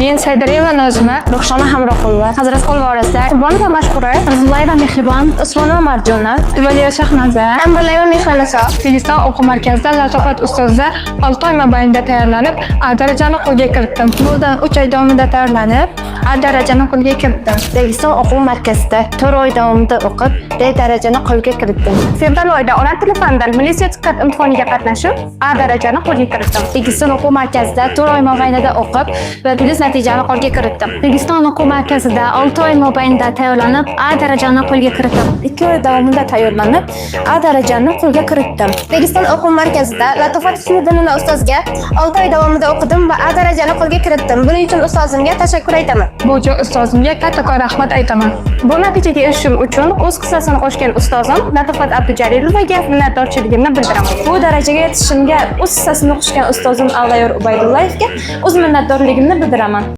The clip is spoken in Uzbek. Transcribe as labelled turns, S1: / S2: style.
S1: Men Saydareva Nozima,
S2: Ruxshona Hamroqulova, Hazrat Qo'lvoraslar, Qurbonova Mashhura, Azullayeva Mehribon, Usmonova Marjona,
S1: Ivaliya Shahnoza,
S2: Amballayeva Mehranisa,
S1: Filiston o'quv markazida Latofat ustozlar 6 oy mobaynida tayyorlanib, A darajani qo'lga kiritdim. Bundan 3 oy davomida tayyorlanib, A darajani qo'lga kiritdim.
S2: Registon o'quv markazida 4 oy davomida o'qib, D darajani qo'lga kiritdim.
S1: Fevral oyida ona tili fanidan milliy sertifikat imtihoniga qatnashib, A darajani qo'lga kiritdim.
S2: Registon o'quv markazida 4 oy mobaynida o'qib, B+ natijani qo'lga kiritdim. Registon o'quv markazida 6 oy mobaynida tayyorlanib, A darajani qo'lga kiritdim. 2 oy davomida tayyorlanib, A darajani qo'lga kiritdim. Registon o'quv markazida Latofat Husniddinova ustozga 6 oy davomida o'qidim va A darajani qo'lga kiritdim. Buning uchun ustozimga tashakkur aytaman.
S1: Bu ustozimga kattakon rahmat aytaman. Bu natijaga erishishim uchun o'z hissasini qo'shgan ustozim Latofat Abdujalilovaga minnatdorchiligimni bildiraman.
S2: Bu darajaga yetishishimga o'z hissasini qo'shgan ustozim Allayor Ubaydullayevga o'z minnatdorligimni bildiraman.